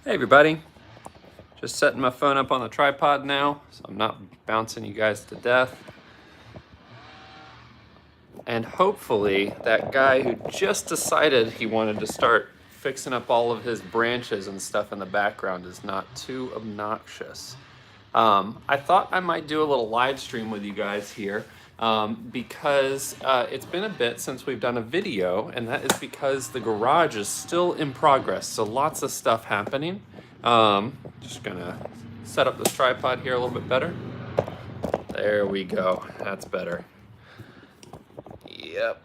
Hey everybody, just setting my phone up on the tripod now so I'm not bouncing you guys to death. And hopefully that guy who just decided he wanted to start fixing up all of his branches and stuff in the background is not too obnoxious. I thought I might do a little live stream with you guys here because it's been a bit since we've done a video, and that is because the garage is still in progress, so lots of stuff happening. Just gonna set up this tripod here a little bit better. There we go, that's better. Yep,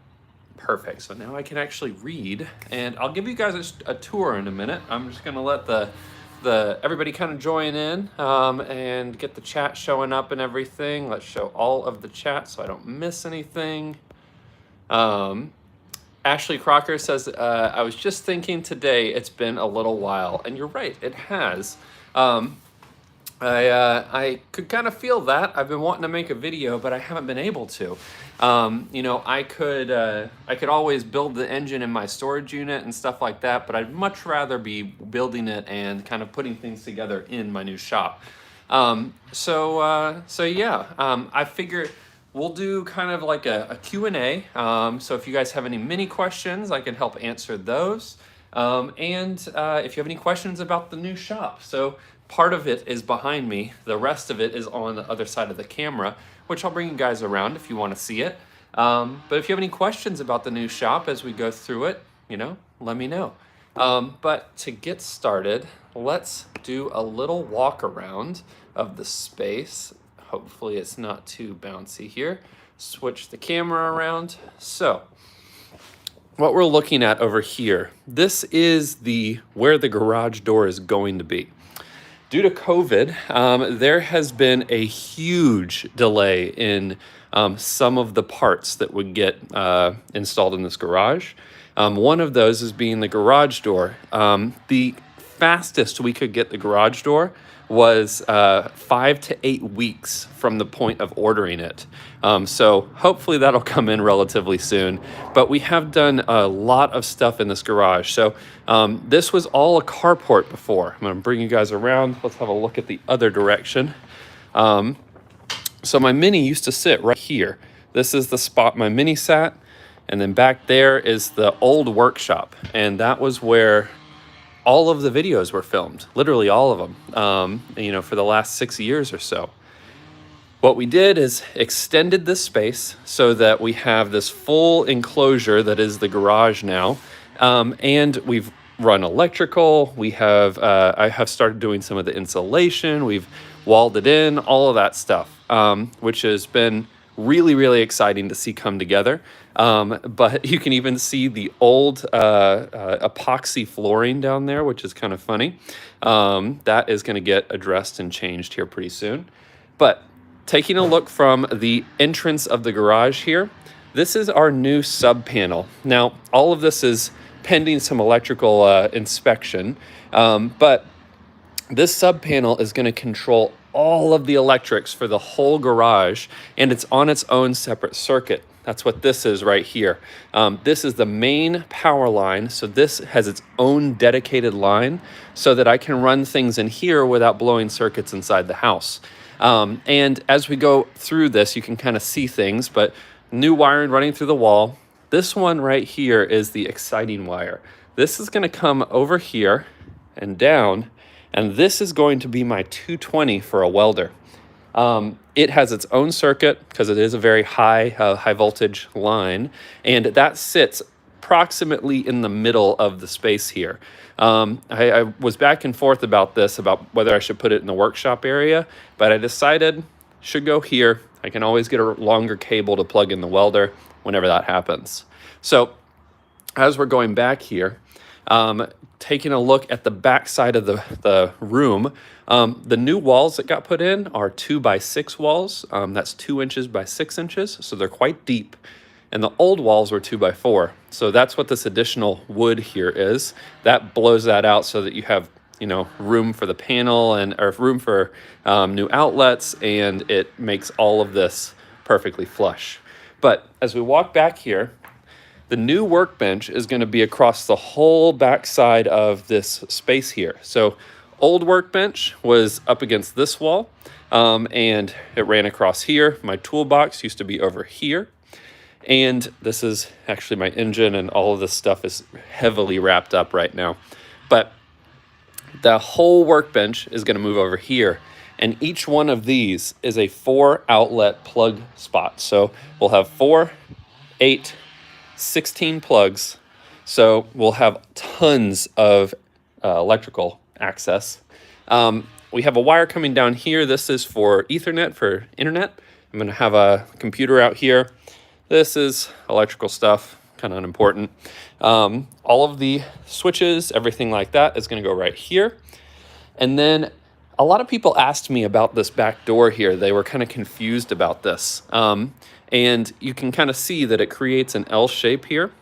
perfect. So now I can actually read, and I'll give you guys a tour in a minute. I'm just gonna let everybody kind of join in and get the chat showing up and everything. Let's show all of the chat so I don't miss anything. Ashley Crocker says, I was just thinking today it's been a little while, and you're right, it has. I could kind of feel that. I've been wanting to make a video, but I haven't been able to. You know, I could always build the engine in my storage unit and stuff like that, but I'd much rather be building it and kind of putting things together in my new shop. So yeah, I figure we'll do kind of like a Q&A. So if you guys have any mini questions, I can help answer those. And if you have any questions about the new shop. So part of it is behind me. The rest of it is on the other side of the camera, which I'll bring you guys around if you want to see it. But if you have any questions about the new shop as we go through it, you know, let me know. But to get started, let's do a little walk around of the space. Hopefully it's not too bouncy here. Switch the camera around. So what we're looking at over here, this is where the garage door is going to be. Due to COVID, there has been a huge delay in some of the parts that would get installed in this garage. One of those is being the garage door. The fastest we could get the garage door was 5 to 8 weeks from the point of ordering it. So hopefully that'll come in relatively soon. But we have done a lot of stuff in this garage. So this was all a carport before. I'm gonna bring you guys around. Let's have a look at the other direction. So my Mini used to sit right here. This is the spot my Mini sat. And then back there is the old workshop. And that was where all of the videos were filmed, literally all of them, you know, for the last 6 years or so. What we did is extended this space so that we have this full enclosure that is the garage now. And we've run electrical. We have, I have started doing some of the insulation. We've walled it in, all of that stuff, which has been really, really exciting to see come together. But you can even see the old epoxy flooring down there, which is kind of funny. That is going to get addressed and changed here pretty soon. But taking a look from the entrance of the garage here, this is our new sub panel. Now, all of this is pending some electrical inspection, but this sub panel is going to control all of the electrics for the whole garage, and it's on its own separate circuit. That's what this is right here. This is the main power line, so this has its own dedicated line so that I can run things in here without blowing circuits inside the house. And as we go through this, you can kind of see things, but new wiring running through the wall. This one right here is the exciting wire. This is going to come over here and down, and this is going to be my 220 for a welder. It has its own circuit because it is a very high voltage line, and that sits approximately in the middle of the space here. I was back and forth about this, about whether I should put it in the workshop area, but I decided should go here. I can always get a longer cable to plug in the welder whenever that happens. So as we're going back here, taking a look at the back side of the room, the new walls that got put in are 2x6 walls. That's 2 inches by 6 inches, so they're quite deep. And the old walls were 2x4. So that's what this additional wood here is. That blows that out so that you have, you know, room for the panel or room for new outlets, and it makes all of this perfectly flush. But as we walk back here, The new workbench is going to be across the whole backside of this space here. So old workbench was up against this wall, and it ran across here. My toolbox used to be over here. And this is actually my engine, and all of this stuff is heavily wrapped up right now. But the whole workbench is going to move over here. And each one of these is a 4 outlet plug spot. So we'll have 4, 8, 16 plugs. So we'll have tons of electrical access. We have a wire coming down here. This is for Ethernet, for internet. I'm going to have a computer out here. This is electrical stuff, kind of unimportant. All of the switches, everything like that is going to go right here. And then a lot of people asked me about this back door here. They were kind of confused about this. And you can kind of see that it creates an L shape here.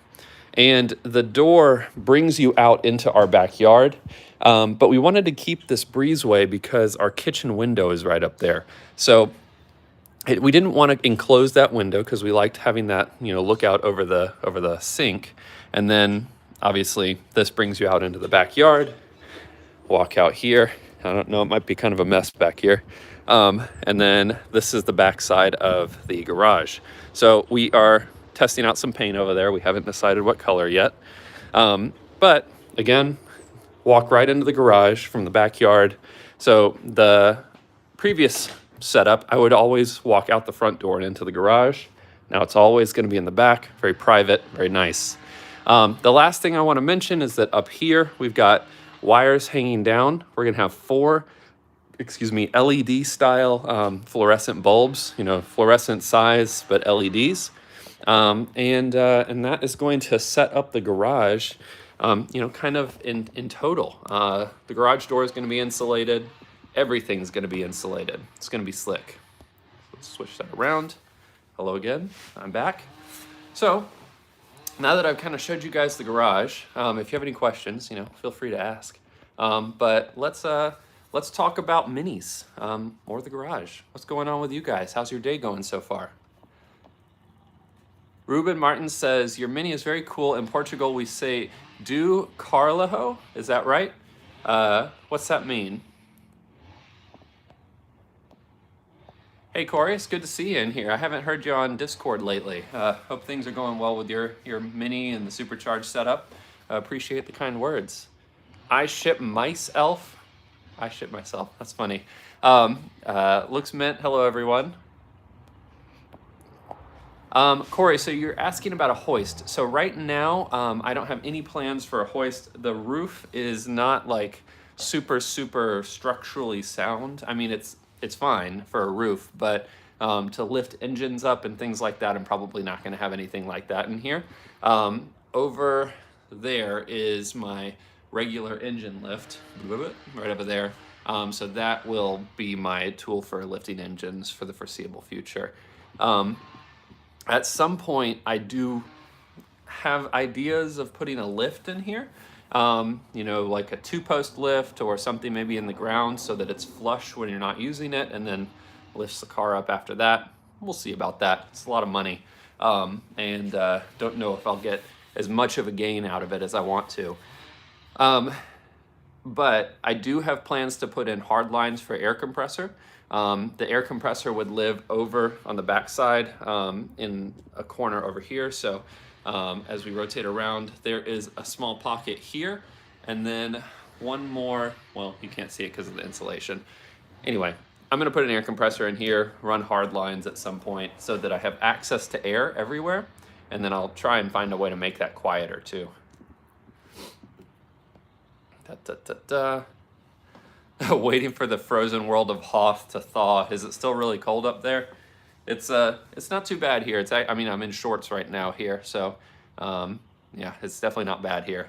And the door brings you out into our backyard. But we wanted to keep this breezeway because our kitchen window is right up there. So we didn't want to enclose that window because we liked having that, look out over the sink. And then obviously this brings you out into the backyard. Walk out here. I don't know, it might be kind of a mess back here. And then this is the back side of the garage. So we are testing out some paint over there. We haven't decided what color yet. But again, walk right into the garage from the backyard. So the previous setup, I would always walk out the front door and into the garage. Now it's always going to be in the back, very private, very nice. The last thing I want to mention is that up here we've got wires hanging down. We're going to have 4 LED style fluorescent bulbs, fluorescent size but LEDs. And that is going to set up the garage, kind of in total. The garage door is going to be insulated. Everything's going to be insulated. It's going to be slick. Let's switch that around. Hello again. I'm back. So now that I've kind of showed you guys the garage, if you have any questions, feel free to ask. But let's talk about minis or the garage. What's going on with you guys? How's your day going so far? Ruben Martin says, your mini is very cool. In Portugal, we say, do Carlejo. Is that right? What's that mean? Hey Corey, it's good to see you in here. I haven't heard you on Discord lately. Hope things are going well with your mini and the supercharged setup. Appreciate the kind words. I ship mice elf. I ship myself. That's funny. Looks mint. Hello everyone. Corey, so you're asking about a hoist. So right now, I don't have any plans for a hoist. The roof is not like super structurally sound. I mean, it's fine for a roof, but to lift engines up and things like that, I'm probably not going to have anything like that in here. Over there is my regular engine lift, right over there. So that will be my tool for lifting engines for the foreseeable future. At some point, I do have ideas of putting a lift in here. Like a 2-post lift or something maybe in the ground so that it's flush when you're not using it and then lifts the car up after that. We'll see about that. It's a lot of money. And don't know if I'll get as much of a gain out of it as I want to. But I do have plans to put in hard lines for air compressor. The air compressor would live over on the back side in a corner over here. So as we rotate around, there is a small pocket here, and then one more, well, you can't see it because of the insulation. Anyway, I'm gonna put an air compressor in here, run hard lines at some point so that I have access to air everywhere, and then I'll try and find a way to make that quieter too. Waiting for the frozen world of Hoth to thaw. Is it still really cold up there? It's not too bad here. I'm in shorts right now here, so yeah, it's definitely not bad here.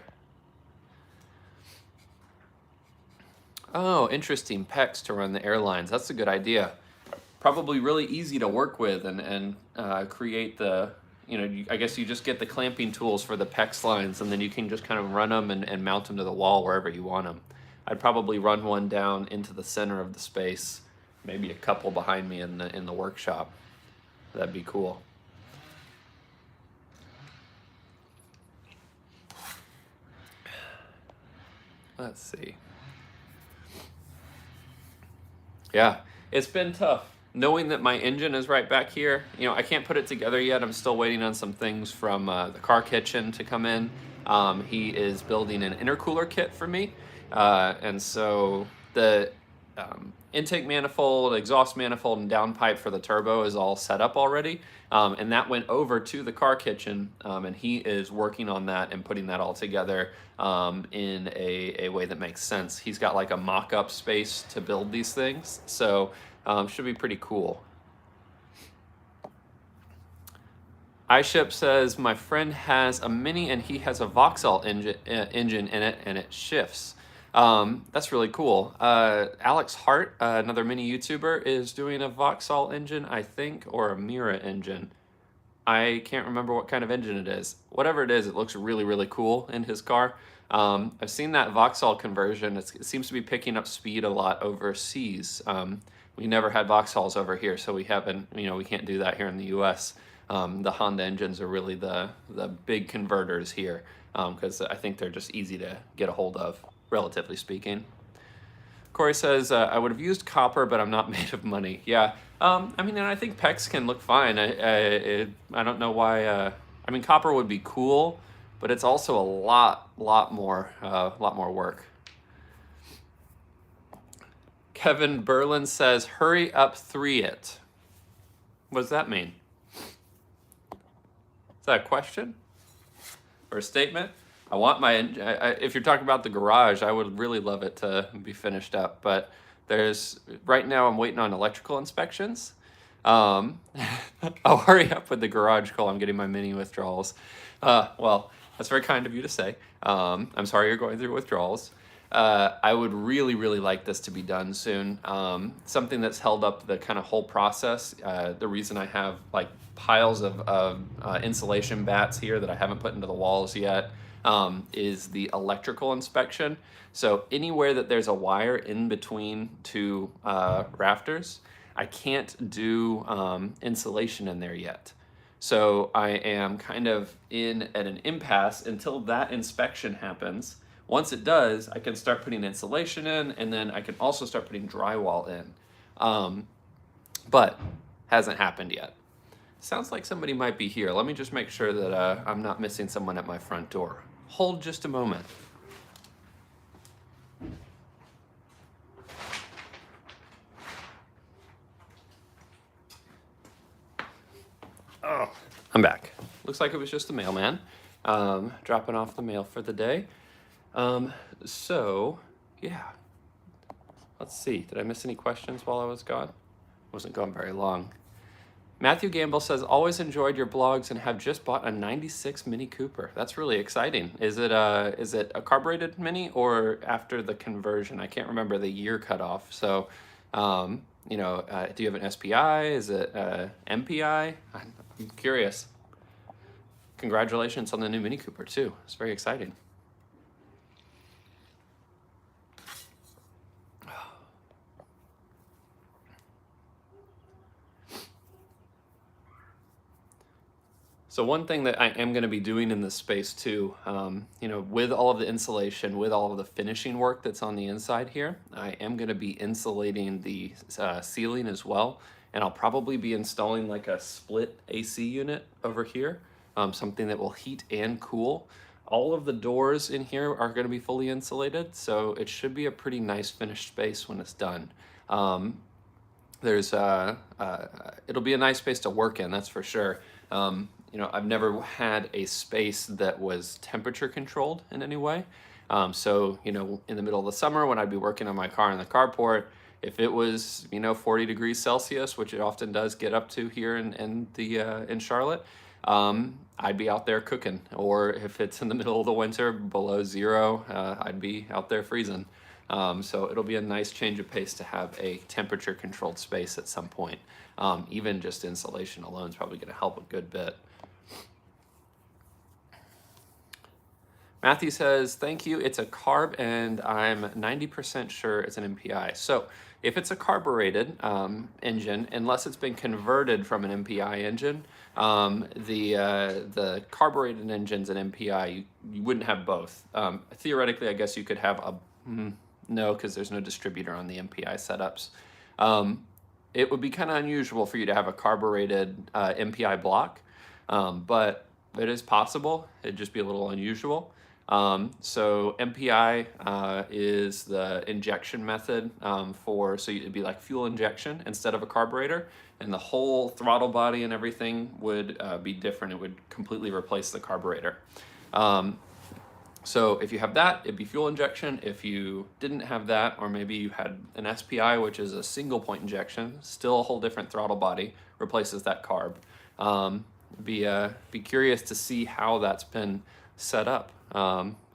Oh, interesting. PEX to run the airlines. That's a good idea. Probably really easy to work with and create the, I guess you just get the clamping tools for the PEX lines, and then you can just kind of run them and mount them to the wall wherever you want them. I'd probably run one down into the center of the space, maybe a couple behind me in the workshop. That'd be cool. Let's see. Yeah, it's been tough knowing that my engine is right back here. You know, I can't put it together yet. I'm still waiting on some things from the car kitchen to come in. He is building an intercooler kit for me. And so the intake manifold, exhaust manifold, and downpipe for the turbo is all set up already. And that went over to the car kitchen, and he is working on that and putting that all together in a way that makes sense. He's got like a mock-up space to build these things, so should be pretty cool. iShip says, my friend has a Mini and he has a Vauxhall engine in it and it shifts. That's really cool. Alex Hart, another Mini YouTuber, is doing a Vauxhall engine, I think, or a Mira engine. I can't remember what kind of engine it is. Whatever it is, it looks really, really cool in his car. I've seen that Vauxhall conversion. It seems to be picking up speed a lot overseas. We never had Vauxhalls over here, so we haven't, we can't do that here in the US. The Honda engines are really the big converters here, because I think they're just easy to get a hold of, relatively speaking. Corey says, I would have used copper, but I'm not made of money. Yeah, and I think PEX can look fine. I don't know why. Copper would be cool, but it's also a lot more work. Kevin Berlin says, hurry up 3 it. What does that mean? Is that a question or a statement? I want my, if you're talking about the garage, I would really love it to be finished up, but right now I'm waiting on electrical inspections. I'll hurry up with the garage call. I'm getting my Mini withdrawals. Well, that's very kind of you to say. I'm sorry you're going through withdrawals. I would really like this to be done soon. Something that's held up the kind of whole process. The reason I have like piles of insulation bats here that I haven't put into the walls yet is the electrical inspection. So anywhere that there's a wire in between 2 rafters, I can't do insulation in there yet. So I am kind of at an impasse until that inspection happens. Once it does, I can start putting insulation in, and then I can also start putting drywall in. But hasn't happened yet. Sounds like somebody might be here. Let me just make sure that I'm not missing someone at my front door. Hold just a moment. Oh, I'm back. Looks like it was just the mailman dropping off the mail for the day. So, yeah. Let's see. Did I miss any questions while I was gone? Wasn't gone very long. Matthew Gamble says, always enjoyed your blogs and have just bought a 96 Mini Cooper. That's really exciting. Is it a carbureted Mini or after the conversion? I can't remember the year cutoff. So, do you have an SPI? Is it MPI? I'm curious. Congratulations on the new Mini Cooper too. It's very exciting. So one thing that I am going to be doing in this space too, with all of the insulation, with all of the finishing work that's on the inside here, I am going to be insulating the ceiling as well. And I'll probably be installing like a split AC unit over here, something that will heat and cool. All of the doors in here are going to be fully insulated, so it should be a pretty nice finished space when it's done. It'll be a nice space to work in, that's for sure. I've never had a space that was temperature controlled in any way. So, in the middle of the summer when I'd be working on my car in the carport, if it was, 40 degrees Celsius, which it often does get up to here in Charlotte, I'd be out there cooking. Or if it's in the middle of the winter below 0, I'd be out there freezing. So it'll be a nice change of pace to have a temperature controlled space at some point. Even just insulation alone is probably going to help a good bit. Matthew says, thank you, it's a carb and I'm 90% sure it's an MPI. So if it's a carbureted engine, unless it's been converted from an MPI engine, The carbureted engines and MPI, you wouldn't have both. Theoretically, I guess you could have no, because there's no distributor on the MPI setups. It would be kind of unusual for you to have a carbureted MPI block, but it is possible. It'd just be a little unusual. So MPI is the injection method so it'd be like fuel injection instead of a carburetor, and the whole throttle body and everything would be different. It would completely replace the carburetor. So if you have that, it'd be fuel injection. If you didn't have that, or maybe you had an SPI, which is a single point injection, still a whole different throttle body, replaces that carb. Be curious to see how that's been set up.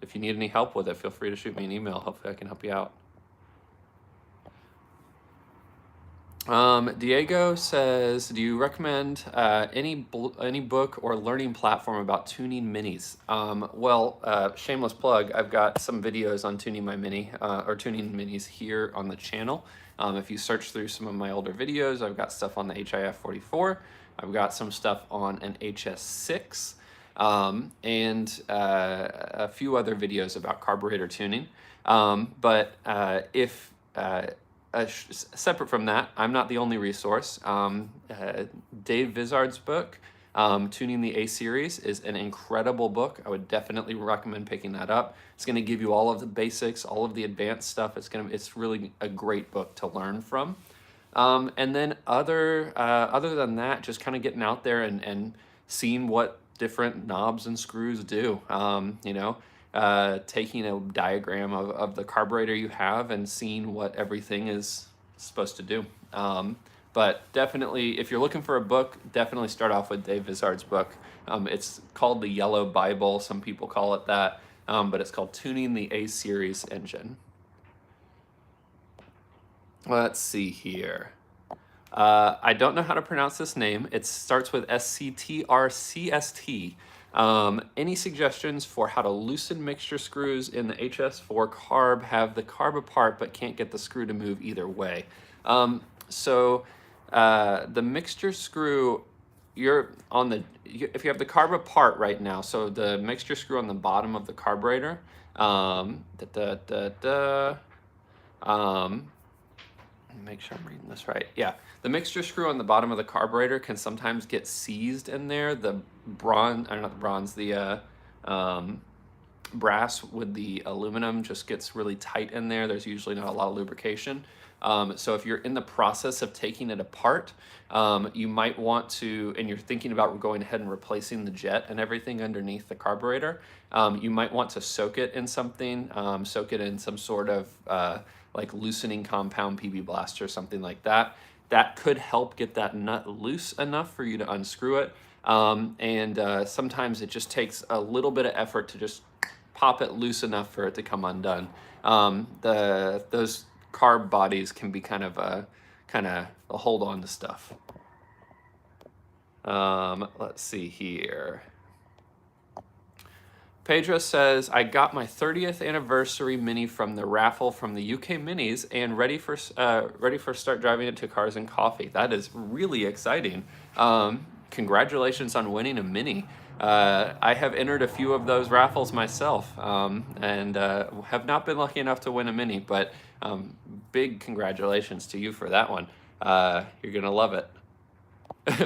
If you need any help with it, feel free to shoot me an email. Hopefully I can help you out. Diego says, do you recommend any book or learning platform about tuning minis? Shameless plug, I've got some videos on tuning my mini or tuning minis here on the channel. If you search through some of my older videos, I've got stuff on the HIF 44. I've got some stuff on an HS6. And a few other videos about carburetor tuning. Separate from that, I'm not the only resource. Dave Vizard's book, Tuning the A Series, is an incredible book. I would definitely recommend picking that up. It's going to give you all of the basics, all of the advanced stuff. It's really a great book to learn from. And then other than that, just kind of getting out there and seeing what different knobs and screws do. Taking a diagram of the carburetor you have and seeing what everything is supposed to do. But definitely, if you're looking for a book, definitely start off with Dave Vizard's book. It's called the Yellow Bible. Some people call it that, but it's called Tuning the A Series Engine. Let's see here. I don't know how to pronounce this name. It starts with SCTRCST. Any suggestions for how to loosen mixture screws in the HS4 carb? Have the carb apart but can't get the screw to move either way. The mixture screw, if you have the carb apart right now, so the mixture screw on the bottom of the carburetor, make sure I'm reading this right. Yeah, the mixture screw on the bottom of the carburetor can sometimes get seized in there. The brass with the aluminum just gets really tight in there. There's usually not a lot of lubrication. So if you're in the process of taking it apart, you might want to, and you're thinking about going ahead and replacing the jet and everything underneath the carburetor, you might want to soak it in something, soak it in some sort of like loosening compound, PB Blast or something like that. That could help get that nut loose enough for you to unscrew it. Sometimes it just takes a little bit of effort to just pop it loose enough for it to come undone. Those carb bodies can be kind of a hold on to stuff. Let's see here. Pedro says, I got my 30th anniversary Mini from the raffle from the UK Minis and ready for start driving it to Cars and Coffee. That is really exciting. Congratulations on winning a Mini. I have entered a few of those raffles myself and have not been lucky enough to win a Mini, but big congratulations to you for that one. You're going to love it.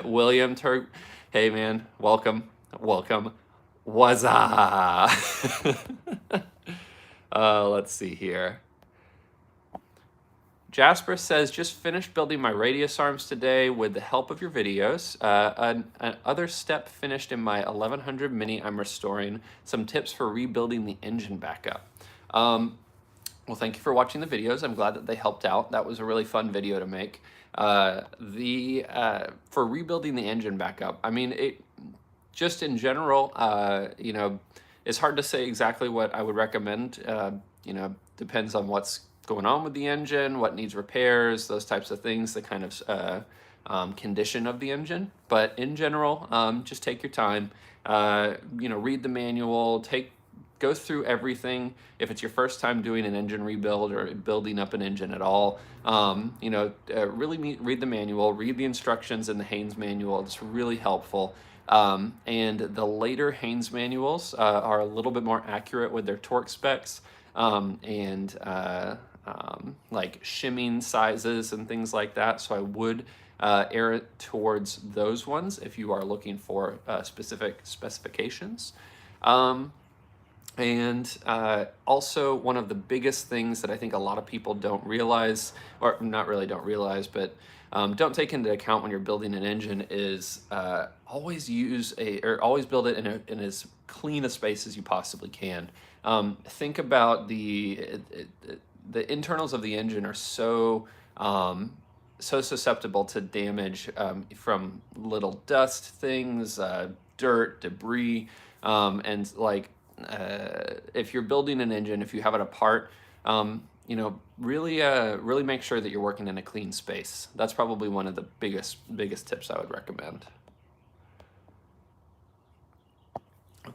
William Turk, hey man, welcome. Wazza! Let's see here. Jasper says, just finished building my radius arms today with the help of your videos. Another step finished in my 1100 Mini I'm restoring. Some tips for rebuilding the engine back up. Well, thank you for watching the videos. I'm glad that they helped out. That was a really fun video to make. For rebuilding the engine back up, I mean, just in general, it's hard to say exactly what I would recommend. Depends on what's going on with the engine, what needs repairs, those types of things, the kind of condition of the engine. But in general, just take your time, read the manual, take go through everything. If it's your first time doing an engine rebuild or building up an engine at all, really read the manual, read the instructions in the Haynes manual. It's really helpful. And the later Haynes manuals are a little bit more accurate with their torque specs, like shimming sizes and things like that. So I would err it towards those ones if you are looking for specific specifications. Also, one of the biggest things that I think a lot of people don't realize, or not really don't realize, but don't take into account when you're building an engine is always build it in as clean a space as you possibly can. Think about the internals of the engine are so susceptible to damage from little dust things, dirt, debris, and like if you're building an engine, if you have it apart, really make sure that you're working in a clean space. That's probably one of the biggest tips I would recommend.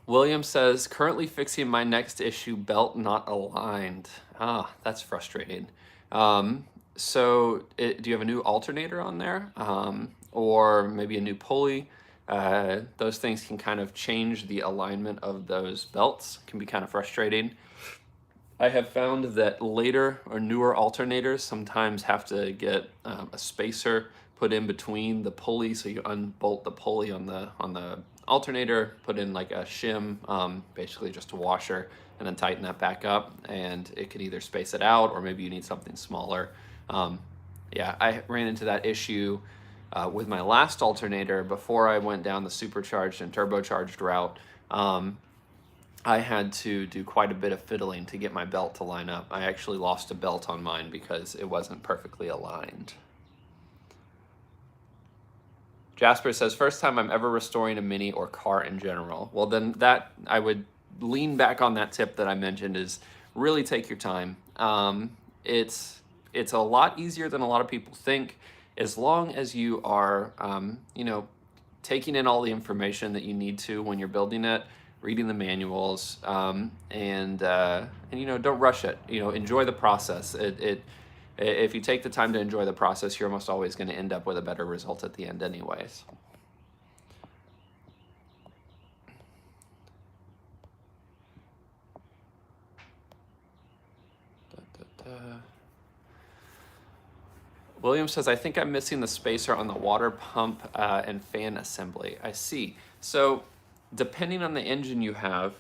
William says, currently fixing my next issue, belt not aligned. That's frustrating. So do you have a new alternator on there? Or maybe a new pulley? Those things can kind of change the alignment of those belts. Can be kind of frustrating. I have found that later or newer alternators sometimes have to get a spacer put in between the pulley, so you unbolt the pulley on the alternator, put in like a shim, basically just a washer, and then tighten that back up, and it could either space it out or maybe you need something smaller. Yeah, I ran into that issue with my last alternator before I went down the supercharged and turbocharged route. I had to do quite a bit of fiddling to get my belt to line up. I actually lost a belt on mine because it wasn't perfectly aligned. Jasper says, first time I'm ever restoring a Mini or car in general. Well, then that I would lean back on that tip that I mentioned, is really take your time. It's a lot easier than a lot of people think, as long as you are, taking in all the information that you need to when you're building it, reading the manuals, and don't rush it. Enjoy the process. If you take the time to enjoy the process, you're almost always going to end up with a better result at the end anyways. William says, I think I'm missing the spacer on the water pump and fan assembly. I see. So depending on the engine you have,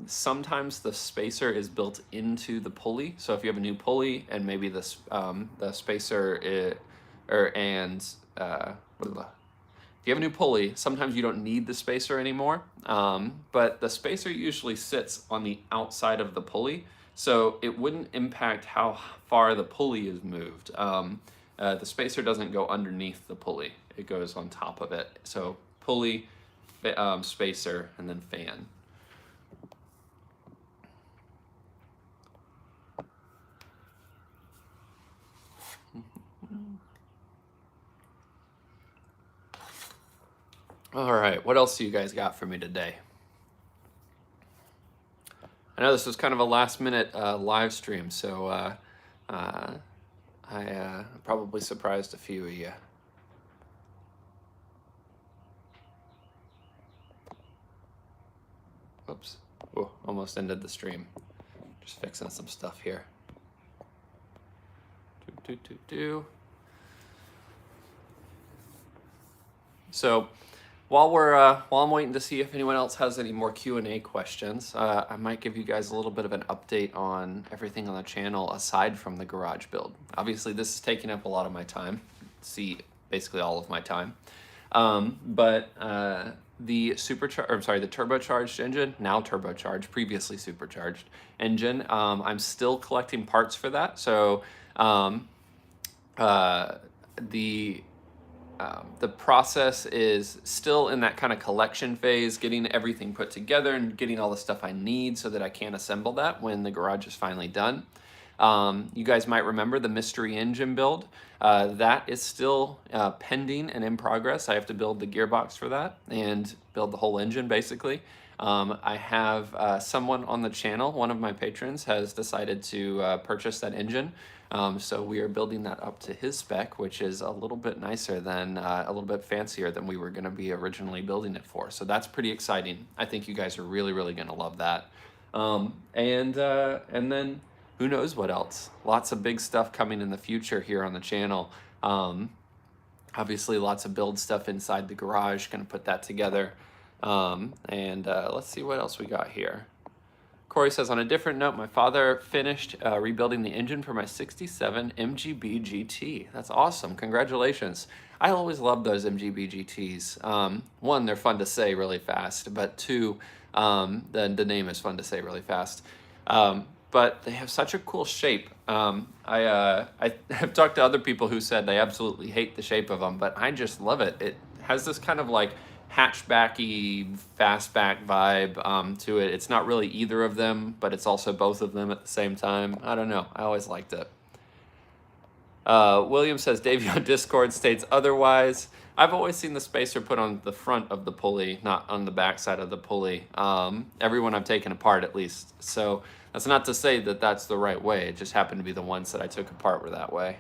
sometimes the spacer is built into the pulley. So if you have a new pulley and maybe the spacer if you have a new pulley, sometimes you don't need the spacer anymore. But the spacer usually sits on the outside of the pulley, so it wouldn't impact how far the pulley is moved. The spacer doesn't go underneath the pulley, it goes on top of it. So pulley, spacer, and then fan. All right, what else do you guys got for me today? I know this was kind of a last-minute live stream, so I probably surprised a few of you. Oops. Oh, almost ended the stream. Just fixing some stuff here. So while I'm waiting to see if anyone else has any more Q&A questions, I might give you guys a little bit of an update on everything on the channel aside from the garage build. Obviously, this is taking up a lot of my time. See, basically all of my time. The turbocharged engine, now turbocharged, previously supercharged engine, I'm still collecting parts for that. So the process is still in that kind of collection phase, getting everything put together and getting all the stuff I need so that I can assemble that when the garage is finally done. You guys might remember the mystery engine build. That is still pending and in progress. I have to build the gearbox for that and build the whole engine basically. I have someone on the channel, one of my patrons, has decided to purchase that engine. So we are building that up to his spec, which is a little bit nicer than, a little bit fancier than we were going to be originally building it for. So that's pretty exciting. I think you guys are really, really going to love that. And then who knows what else? Lots of big stuff coming in the future here on the channel. Obviously, lots of build stuff inside the garage. Going to put that together. Let's see what else we got here. Corey says, on a different note, my father finished rebuilding the engine for my 67 MGB GT. That's awesome. Congratulations. I always love those MGB GTs. One, they're fun to say really fast, but two, the name is fun to say really fast. But they have such a cool shape. I have talked to other people who said they absolutely hate the shape of them, but I just love it. It has this kind of like hatchbacky, fastback vibe to it. It's not really either of them, but it's also both of them at the same time. I don't know. I always liked it. William says, Davey on Discord states otherwise. I've always seen the spacer put on the front of the pulley, not on the back side of the pulley. Everyone I've taken apart, at least. So that's not to say that that's the right way. It just happened to be the ones that I took apart were that way.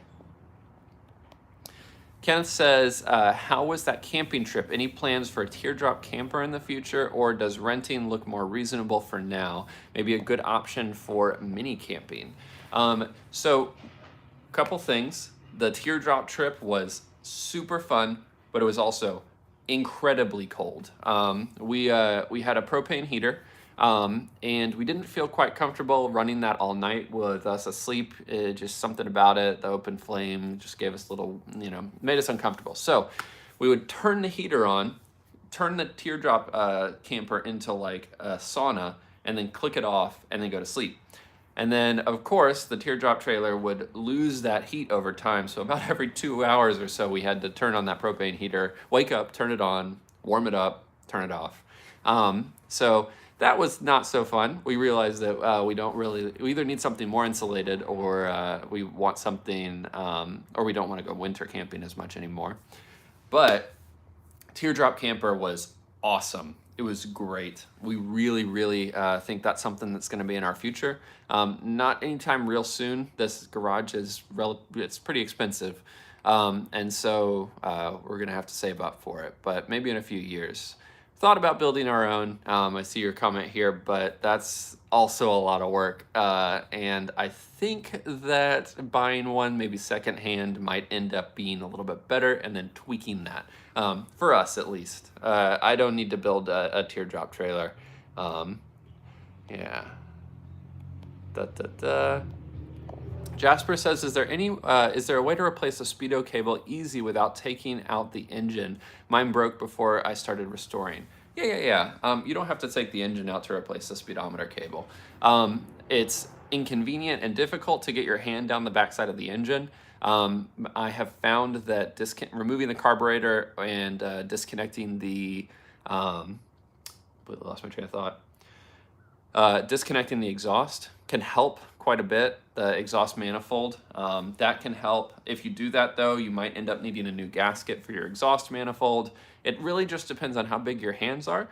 Kenneth says, how was that camping trip? Any plans for a Teardrop Camper in the future, or does renting look more reasonable for now? Maybe a good option for mini camping. So, couple things. The Teardrop trip was super fun, but it was also incredibly cold. We had a propane heater. And we didn't feel quite comfortable running that all night with us asleep. Just something about it, the open flame just gave us a little, made us uncomfortable. So we would turn the heater on, turn the Teardrop camper into like a sauna, and then click it off and then go to sleep. And then, of course, the Teardrop trailer would lose that heat over time. So about every 2 hours or so, we had to turn on that propane heater, wake up, turn it on, warm it up, turn it off. So that was not so fun. We realized that we either need something more insulated, or we want something, or we don't want to go winter camping as much anymore. But Teardrop Camper was awesome. It was great. We really, really think that's something that's going to be in our future. Not anytime real soon. This garage is it's pretty expensive. And so we're going to have to save up for it, but maybe in a few years. Thought about building our own. I see your comment here, but that's also a lot of work. And I think that buying one, maybe secondhand, might end up being a little bit better, and then tweaking that. For us, at least. I don't need to build a Teardrop trailer. Yeah. Jasper says, is there a way to replace the Speedo cable easy without taking out the engine? Mine broke before I started restoring. Yeah. You don't have to take the engine out to replace the speedometer cable. It's inconvenient and difficult to get your hand down the backside of the engine. I have found that removing the carburetor and disconnecting the lost my train of thought. Disconnecting the exhaust can help quite a bit, the exhaust manifold. That can help. If you do that, though, you might end up needing a new gasket for your exhaust manifold. It really just depends on how big your hands are.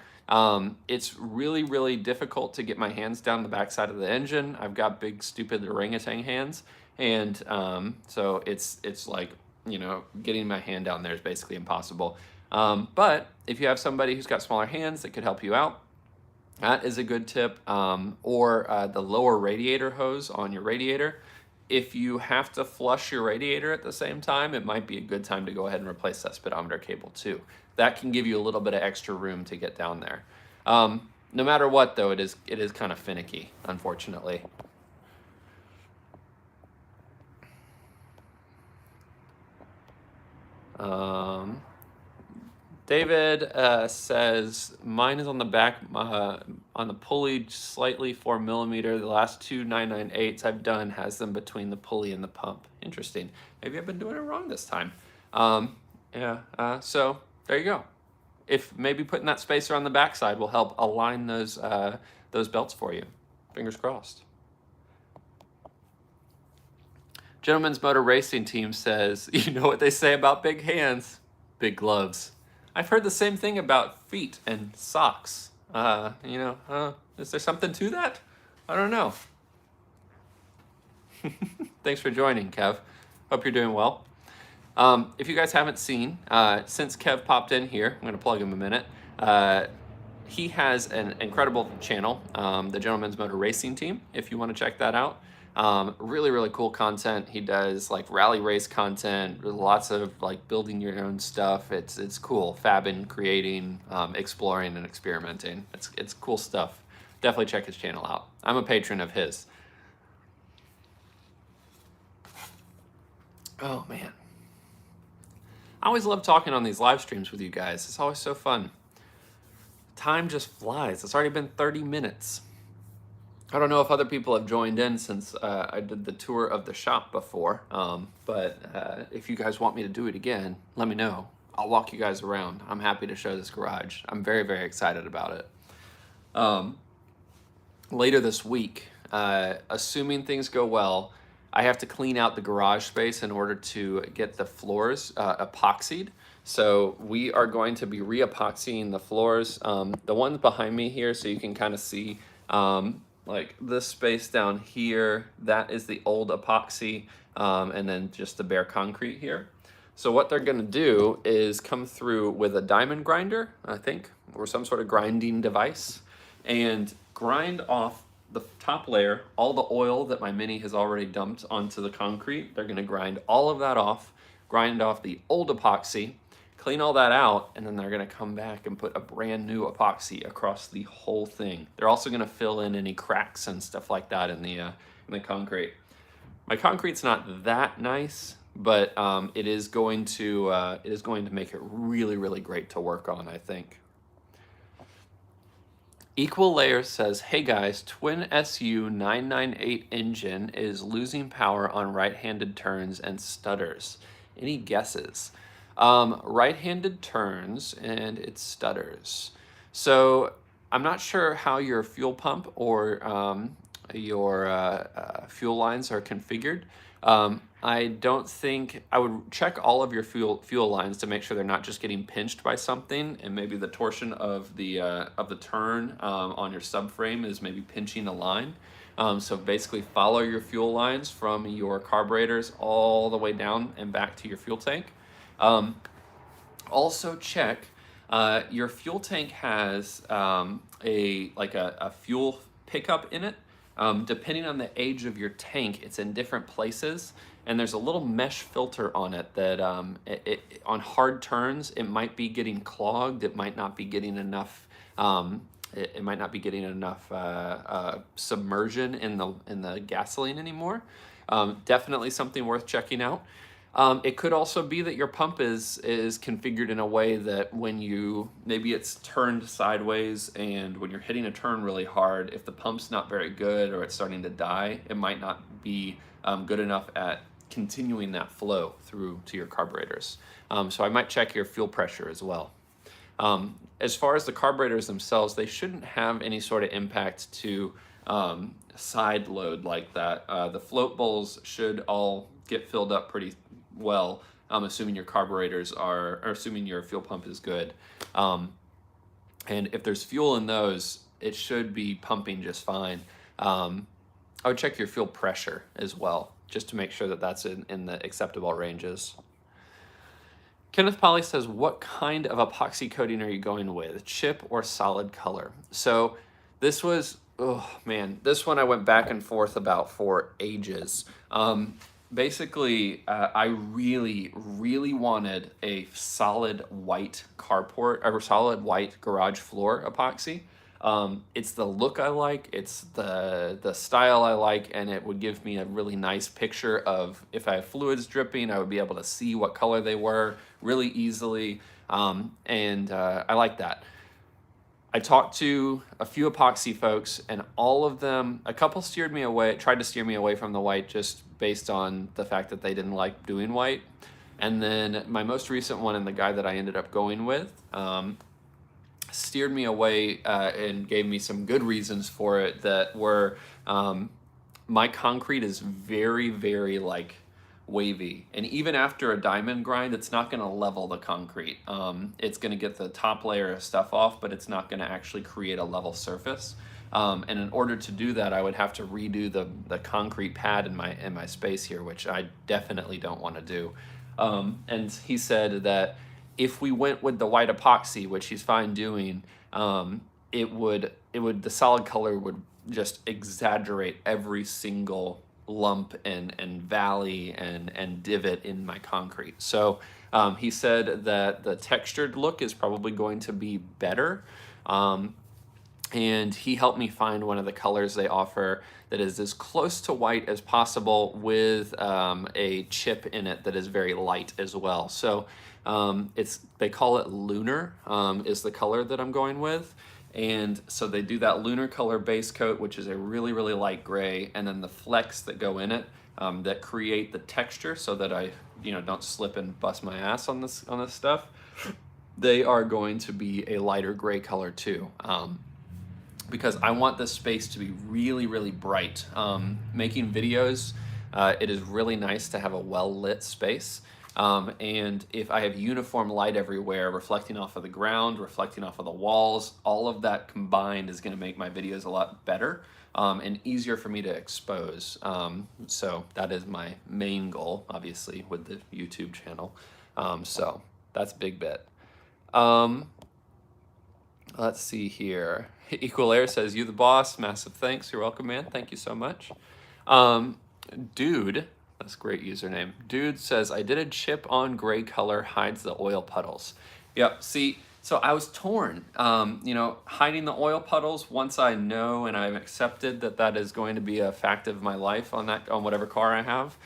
It's really, really difficult to get my hands down the backside of the engine. I've got big, stupid orangutan hands, and so it's like, getting my hand down there is basically impossible. But if you have somebody who's got smaller hands that could help you out, that is a good tip. Or the lower radiator hose on your radiator. If you have to flush your radiator at the same time, it might be a good time to go ahead and replace that speedometer cable too. That can give you a little bit of extra room to get down there. No matter what, though, it is kind of finicky, unfortunately. David says, mine is on the back, on the pulley, slightly 4mm. The last two 998s I've done has them between the pulley and the pump. Interesting. Maybe I've been doing it wrong this time. So there you go. If maybe putting that spacer on the backside will help align those belts for you. Fingers crossed. Gentleman's Motor Racing Team says, you know what they say about big hands? Big gloves. I've heard the same thing about feet and socks. Is there something to that? I don't know. Thanks for joining, Kev. Hope you're doing well. If you guys haven't seen, since Kev popped in here, I'm going to plug him a minute. He has an incredible channel, the Gentleman's Motor Racing Team, if you want to check that out. Really, really cool content. He does like rally race content, lots of like building your own stuff. It's cool, fabbing, creating, exploring, and experimenting. It's cool stuff. Definitely check his channel out. I'm a patron of his. Oh man, I always love talking on these live streams with you guys. It's always so fun. Time just flies. It's already been 30 minutes. I don't know if other people have joined in since I did the tour of the shop before, but if you guys want me to do it again, let me know. I'll walk you guys around. I'm happy to show this garage. I'm very, very excited about it. Later this week, assuming things go well, I have to clean out the garage space in order to get the floors epoxied. So we are going to be re-epoxying the floors. The ones behind me here, so you can kind of see like this space down here, that is the old epoxy, and then just the bare concrete here. So what they're gonna do is come through with a diamond grinder, I think, or some sort of grinding device, and grind off the top layer, all the oil that my Mini has already dumped onto the concrete. They're gonna grind all of that off, grind off the old epoxy, clean all that out, and then they're gonna come back and put a brand new epoxy across the whole thing. They're also gonna fill in any cracks and stuff like that in the concrete. My concrete's not that nice, but it is going to make it really, really great to work on, I think. Equal Layers says, hey guys, twin SU 998 engine is losing power on right-handed turns and stutters. Any guesses? Right-handed turns and it stutters. So I'm not sure how your fuel pump or your fuel lines are configured. I don't think I would check all of your fuel lines to make sure they're not just getting pinched by something, and maybe the torsion of the turn on your subframe is maybe pinching a line. So basically follow your fuel lines from your carburetors all the way down and back to your fuel tank. Also check your fuel tank has a fuel pickup in it. Depending on the age of your tank, it's in different places, and there's a little mesh filter on it that on hard turns it might be getting clogged. It might not be getting enough. It might not be getting enough submersion in the gasoline anymore. Definitely something worth checking out. It could also be that your pump is configured in a way that when maybe it's turned sideways, and when you're hitting a turn really hard, if the pump's not very good or it's starting to die, it might not be good enough at continuing that flow through to your carburetors. So I might check your fuel pressure as well. As far as the carburetors themselves, they shouldn't have any sort of impact to side load like that. The float bowls should all get filled up pretty well, assuming your carburetors or assuming your fuel pump is good. And if there's fuel in those, it should be pumping just fine. I would check your fuel pressure as well, just to make sure that that's in the acceptable ranges. Kenneth Polly says, what kind of epoxy coating are you going with, chip or solid color? So this was, oh man, this one I went back and forth about for ages. Basically, I really, really wanted a solid white carport or solid white garage floor epoxy. It's the look I like, it's the style I like, and it would give me a really nice picture of if I have fluids dripping, I would be able to see what color they were really easily, and I like that. I talked to a few epoxy folks, and all of them, a couple steered me away, tried to steer me away from the white just based on the fact that they didn't like doing white. And then my most recent one, and the guy that I ended up going with, steered me away and gave me some good reasons for it that were, my concrete is very, very like wavy. And even after a diamond grind, it's not going to level the concrete. It's going to get the top layer of stuff off, but it's not going to actually create a level surface. And in order to do that, I would have to redo the concrete pad in my space here, which I definitely don't want to do. And he said that if we went with the white epoxy, which he's fine doing, the solid color would just exaggerate every single lump and valley and divot in my concrete. So he said that the textured look is probably going to be better. And he helped me find one of the colors they offer that is as close to white as possible with a chip in it that is very light as well. So they call it lunar is the color that I'm going with. And so they do that lunar color base coat, which is a really, really light gray, and then the flecks that go in it that create the texture so that I don't slip and bust my ass on this stuff. They are going to be a lighter gray color too. Because I want this space to be really, really bright. Making videos, it is really nice to have a well-lit space. And if I have uniform light everywhere, reflecting off of the ground, reflecting off of the walls, all of that combined is gonna make my videos a lot better and easier for me to expose. So that is my main goal, obviously, with the YouTube channel. So that's a big bit. Let's see here. Equal Air says, "You the boss." Massive thanks. You're welcome, man. Thank you so much. Dude, that's a great username. Dude says, "I did a chip on gray color, hides the oil puddles." Yep, see, so I was torn. Hiding the oil puddles, once I know and I've accepted that that is going to be a fact of my life on whatever car I have,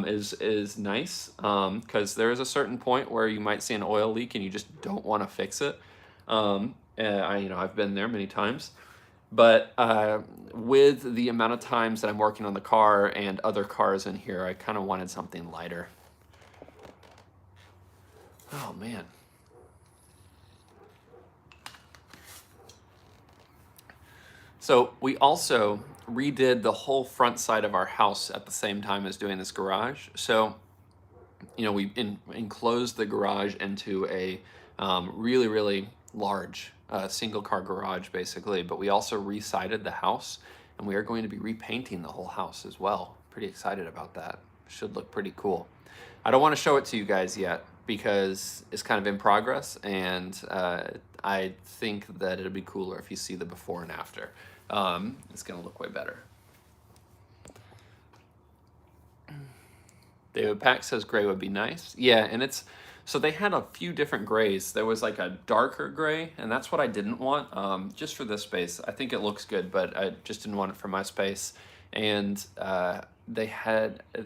is nice. Because there is a certain point where you might see an oil leak and you just don't want to fix it. I've been there many times, but with the amount of times that I'm working on the car and other cars in here, I kind of wanted something lighter. Oh man. So we also redid the whole front side of our house at the same time as doing this garage. So, we enclosed the garage into a really, really large single car garage basically, but we also re-sided the house and we are going to be repainting the whole house as well. Pretty excited about that. Should look pretty cool. I don't want to show it to you guys yet because it's kind of in progress, and I think that it'll be cooler if you see the before and after. It's gonna look way better. David Pack says gray would be nice. Yeah, and so they had a few different grays. There was like a darker gray, and that's what I didn't want, just for this space. I think it looks good, but I just didn't want it for my space. And I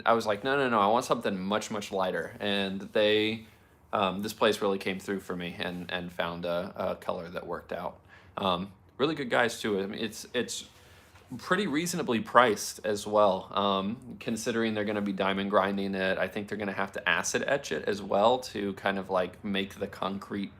was like, no, I want something much, much lighter. And this place really came through for me and found a color that worked out. Really good guys too. I mean, it's pretty reasonably priced as well, considering they're going to be diamond grinding it. I think they're going to have to acid etch it as well to kind of like make the concrete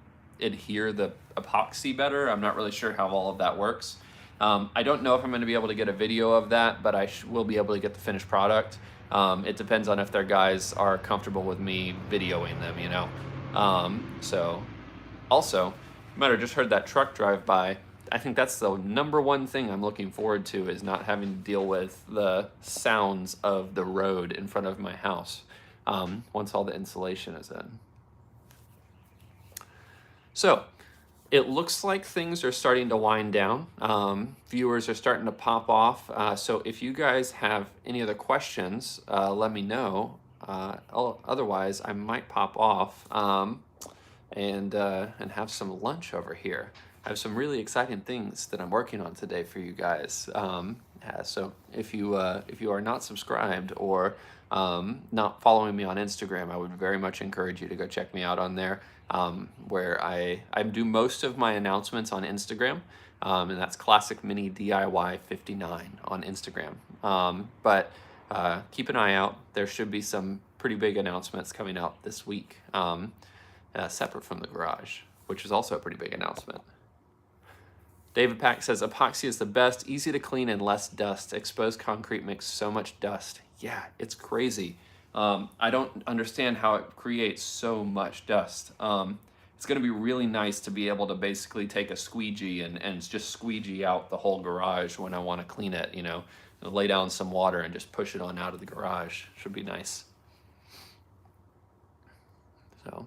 adhere the epoxy better. I'm not really sure how all of that works. I don't know if I'm going to be able to get a video of that, but I will be able to get the finished product. It depends on if their guys are comfortable with me videoing them, So also, you might have just heard that truck drive by. I think that's the number one thing I'm looking forward to, is not having to deal with the sounds of the road in front of my house once all the insulation is in. So it looks like things are starting to wind down. Viewers are starting to pop off. So if you guys have any other questions, let me know. Otherwise, I might pop off and have some lunch over here. I have some really exciting things that I'm working on today for you guys. So if you are not subscribed or not following me on Instagram, I would very much encourage you to go check me out on there, where I do most of my announcements on Instagram, and that's Classic Mini DIY 59 on Instagram. But keep an eye out. There should be some pretty big announcements coming out this week, separate from the garage, which is also a pretty big announcement. David Pack says, epoxy is the best, easy to clean and less dust. Exposed concrete makes so much dust. Yeah, it's crazy. I don't understand how it creates so much dust. It's going to be really nice to be able to basically take a squeegee and just squeegee out the whole garage when I want to clean it, you know, lay down some water and just push it on out of the garage. Should be nice. So,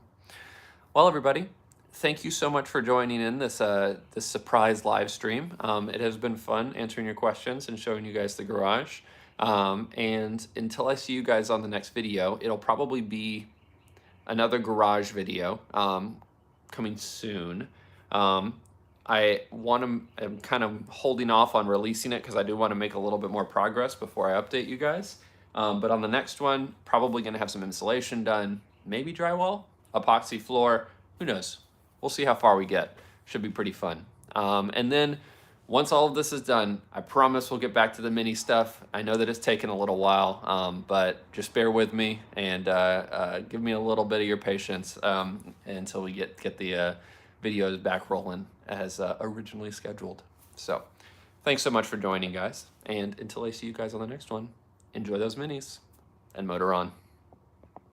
well, everybody, thank you so much for joining in this this surprise live stream. It has been fun answering your questions and showing you guys the garage. And until I see you guys on the next video, it'll probably be another garage video coming soon. I'm kind of holding off on releasing it because I do want to make a little bit more progress before I update you guys. But on the next one, probably going to have some insulation done, maybe drywall, epoxy floor, who knows? We'll see how far we get. Should be pretty fun. And then once all of this is done, I promise we'll get back to the mini stuff. I know that it's taken a little while, but just bear with me and give me a little bit of your patience until we get the videos back rolling as originally scheduled. So thanks so much for joining, guys. And until I see you guys on the next one, enjoy those minis and motor on.